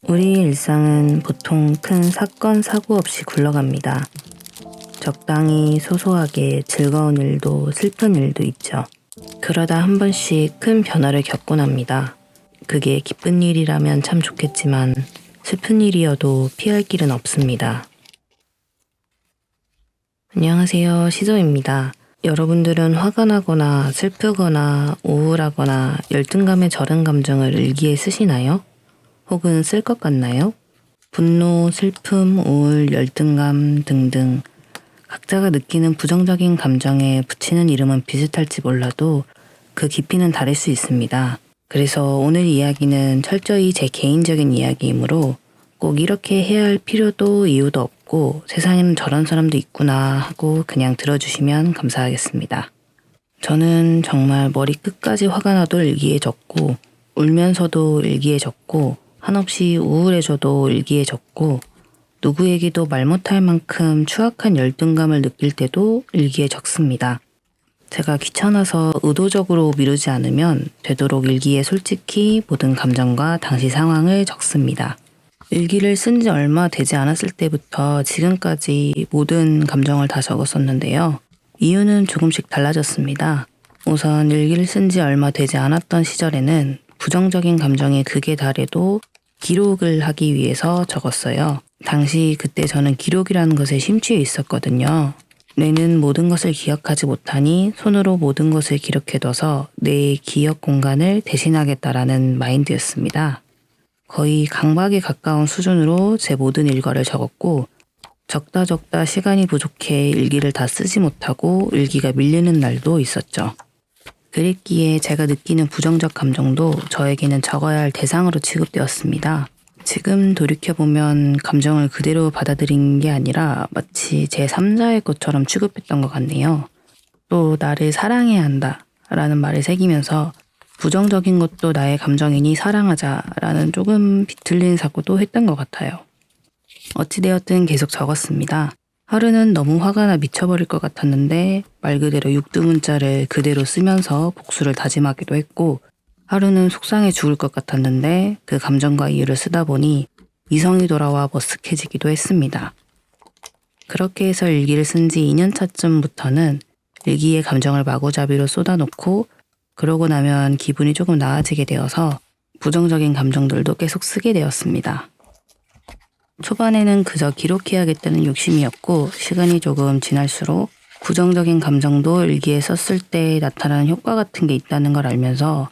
우리의 일상은 보통 큰 사건, 사고 없이 굴러갑니다. 적당히 소소하게 즐거운 일도 슬픈 일도 있죠. 그러다 한 번씩 큰 변화를 겪곤 합니다. 그게 기쁜 일이라면 참 좋겠지만 슬픈 일이어도 피할 길은 없습니다. 안녕하세요, 시조입니다. 여러분들은 화가 나거나 슬프거나 우울하거나 열등감에 절은 감정을 일기에 쓰시나요? 혹은 쓸 것 같나요? 분노, 슬픔, 우울, 열등감 등등 각자가 느끼는 부정적인 감정에 붙이는 이름은 비슷할지 몰라도 그 깊이는 다를 수 있습니다. 그래서 오늘 이야기는 철저히 제 개인적인 이야기이므로 꼭 이렇게 해야 할 필요도 이유도 없고 세상에는 저런 사람도 있구나 하고 그냥 들어주시면 감사하겠습니다. 저는 정말 머리 끝까지 화가 나도 일기에 적고 울면서도 일기에 적고 한없이 우울해져도 일기에 적고 누구에게도 말 못할 만큼 추악한 열등감을 느낄 때도 일기에 적습니다. 제가 귀찮아서 의도적으로 미루지 않으면 되도록 일기에 솔직히 모든 감정과 당시 상황을 적습니다. 일기를 쓴 지 얼마 되지 않았을 때부터 지금까지 모든 감정을 다 적었었는데요. 이유는 조금씩 달라졌습니다. 우선 일기를 쓴 지 얼마 되지 않았던 시절에는 부정적인 감정에 극에 달해도 기록을 하기 위해서 적었어요. 당시 그때 저는 기록이라는 것에 심취해 있었거든요. 뇌는 모든 것을 기억하지 못하니 손으로 모든 것을 기록해둬서 내 기억 공간을 대신하겠다라는 마인드였습니다. 거의 강박에 가까운 수준으로 제 모든 일과를 적었고 적다 시간이 부족해 일기를 다 쓰지 못하고 일기가 밀리는 날도 있었죠. 그랬기에 제가 느끼는 부정적 감정도 저에게는 적어야 할 대상으로 취급되었습니다. 지금 돌이켜보면 감정을 그대로 받아들인 게 아니라 마치 제 3자의 것처럼 취급했던 것 같네요. 또 나를 사랑해야 한다 라는 말을 새기면서 부정적인 것도 나의 감정이니 사랑하자라는 조금 비틀린 사고도 했던 것 같아요. 어찌되었든 계속 적었습니다. 하루는 너무 화가 나 미쳐버릴 것 같았는데 말 그대로 육두문자를 그대로 쓰면서 복수를 다짐하기도 했고 하루는 속상해 죽을 것 같았는데 그 감정과 이유를 쓰다 보니 이성이 돌아와 머쓱해지기도 했습니다. 그렇게 해서 일기를 쓴 지 2년 차쯤부터는 일기의 감정을 마구잡이로 쏟아놓고 그러고 나면 기분이 조금 나아지게 되어서 부정적인 감정들도 계속 쓰게 되었습니다. 초반에는 그저 기록해야겠다는 욕심이었고 시간이 조금 지날수록 부정적인 감정도 일기에 썼을 때 나타나는 효과 같은 게 있다는 걸 알면서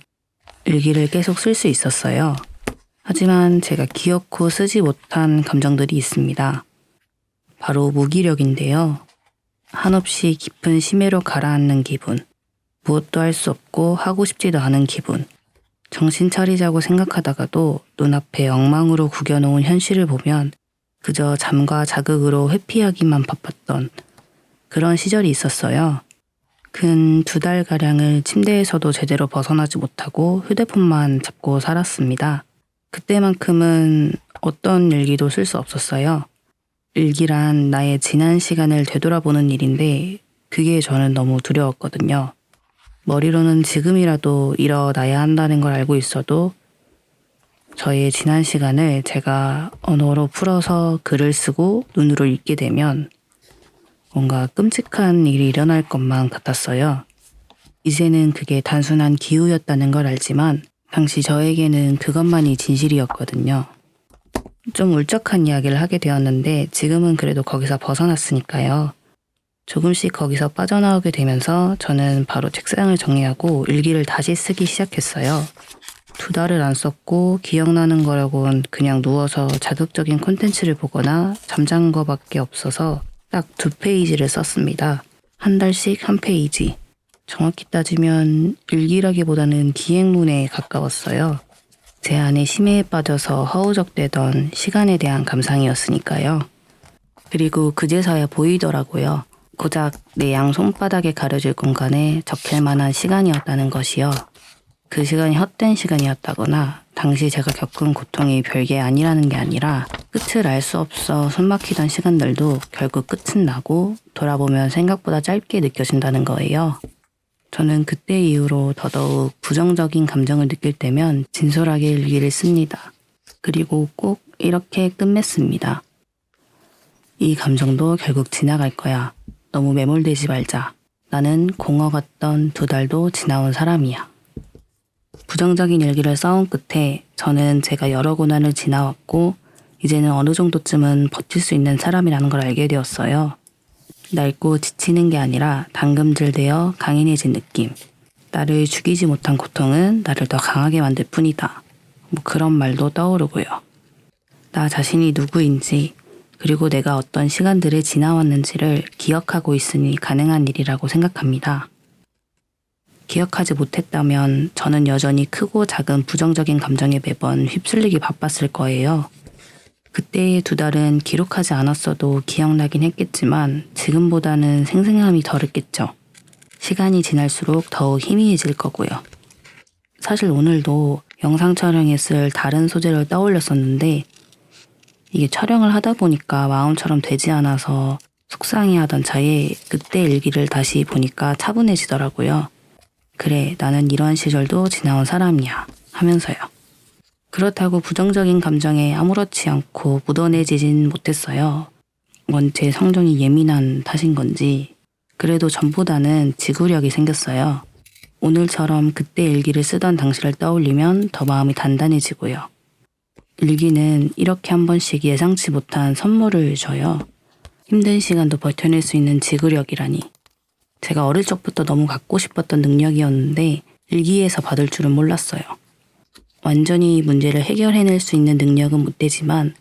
일기를 계속 쓸 수 있었어요. 하지만 제가 기어코 쓰지 못한 감정들이 있습니다. 바로 무기력인데요. 한없이 깊은 심해로 가라앉는 기분, 무엇도 할 수 없고 하고 싶지도 않은 기분, 정신 차리자고 생각하다가도 눈앞에 엉망으로 구겨놓은 현실을 보면 그저 잠과 자극으로 회피하기만 바빴던 그런 시절이 있었어요. 근 2달가량을 침대에서도 제대로 벗어나지 못하고 휴대폰만 잡고 살았습니다. 그때만큼은 어떤 일기도 쓸 수 없었어요. 일기란 나의 지난 시간을 되돌아보는 일인데 그게 저는 너무 두려웠거든요. 머리로는 지금이라도 일어나야 한다는 걸 알고 있어도 저의 지난 시간을 제가 언어로 풀어서 글을 쓰고 눈으로 읽게 되면 뭔가 끔찍한 일이 일어날 것만 같았어요. 이제는 그게 단순한 기우였다는 걸 알지만 당시 저에게는 그것만이 진실이었거든요. 좀 울적한 이야기를 하게 되었는데 지금은 그래도 거기서 벗어났으니까요. 조금씩 거기서 빠져나오게 되면서 저는 바로 책상을 정리하고 일기를 다시 쓰기 시작했어요. 2달을 안 썼고 기억나는 거라곤 그냥 누워서 자극적인 콘텐츠를 보거나 잠잔 거밖에 없어서 딱 2페이지를 썼습니다. 한 달씩 한 페이지. 정확히 따지면 일기라기보다는 기행문에 가까웠어요. 제 안에 심해에 빠져서 허우적대던 시간에 대한 감상이었으니까요. 그리고 그제서야 보이더라고요. 고작 내 양 손바닥에 가려질 공간에 적힐 만한 시간이었다는 것이요. 그 시간이 헛된 시간이었다거나 당시 제가 겪은 고통이 별게 아니라는 게 아니라 끝을 알 수 없어 숨막히던 시간들도 결국 끝은 나고 돌아보면 생각보다 짧게 느껴진다는 거예요. 저는 그때 이후로 더더욱 부정적인 감정을 느낄 때면 진솔하게 일기를 씁니다. 그리고 꼭 이렇게 끝맺습니다. 이 감정도 결국 지나갈 거야. 너무 매몰되지 말자. 나는 공허 같던 2달도 지나온 사람이야. 부정적인 일기를 써온 끝에 저는 제가 여러 고난을 지나왔고 이제는 어느 정도쯤은 버틸 수 있는 사람이라는 걸 알게 되었어요. 낡고 지치는 게 아니라 당금질되어 강인해진 느낌. 나를 죽이지 못한 고통은 나를 더 강하게 만들 뿐이다. 뭐 그런 말도 떠오르고요. 나 자신이 누구인지 그리고 내가 어떤 시간들을 지나왔는지를 기억하고 있으니 가능한 일이라고 생각합니다. 기억하지 못했다면 저는 여전히 크고 작은 부정적인 감정에 매번 휩쓸리기 바빴을 거예요. 그때의 2달은 기록하지 않았어도 기억나긴 했겠지만 지금보다는 생생함이 덜했겠죠. 시간이 지날수록 더욱 희미해질 거고요. 사실 오늘도 영상 촬영에 쓸 다른 소재를 떠올렸었는데 이게 촬영을 하다 보니까 마음처럼 되지 않아서 속상해하던 차에 그때 일기를 다시 보니까 차분해지더라고요. 그래, 나는 이런 시절도 지나온 사람이야 하면서요. 그렇다고 부정적인 감정에 아무렇지 않고 묻어내지진 못했어요. 원체 성정이 예민한 탓인 건지 그래도 전보다는 지구력이 생겼어요. 오늘처럼 그때 일기를 쓰던 당시를 떠올리면 더 마음이 단단해지고요. 일기는 이렇게 한 번씩 예상치 못한 선물을 줘요. 힘든 시간도 버텨낼 수 있는 지구력이라니. 제가 어릴 적부터 너무 갖고 싶었던 능력이었는데 일기에서 받을 줄은 몰랐어요. 완전히 문제를 해결해낼 수 있는 능력은 못 되지만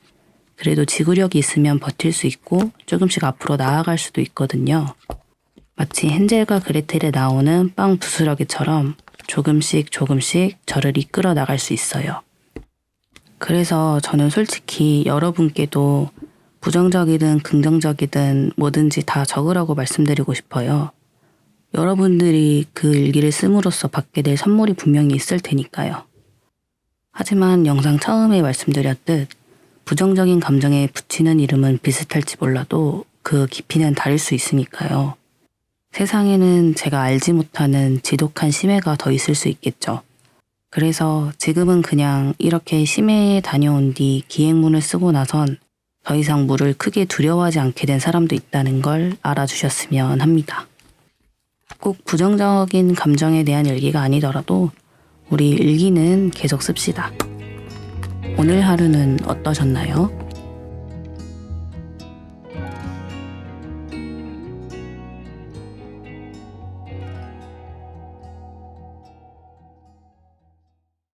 그래도 지구력이 있으면 버틸 수 있고 조금씩 앞으로 나아갈 수도 있거든요. 마치 헨젤과 그레텔에 나오는 빵 부스러기처럼 조금씩 저를 이끌어 나갈 수 있어요. 그래서 저는 솔직히 여러분께도 부정적이든 긍정적이든 뭐든지 다 적으라고 말씀드리고 싶어요. 여러분들이 그 일기를 씀으로써 받게 될 선물이 분명히 있을 테니까요. 하지만 영상 처음에 말씀드렸듯 부정적인 감정에 붙이는 이름은 비슷할지 몰라도 그 깊이는 다를 수 있으니까요. 세상에는 제가 알지 못하는 지독한 심해가 더 있을 수 있겠죠. 그래서 지금은 그냥 이렇게 심해에 다녀온 뒤 기행문을 쓰고 나선 더 이상 물을 크게 두려워하지 않게 된 사람도 있다는 걸 알아주셨으면 합니다. 꼭 부정적인 감정에 대한 일기가 아니더라도 우리 일기는 계속 씁시다. 오늘 하루는 어떠셨나요?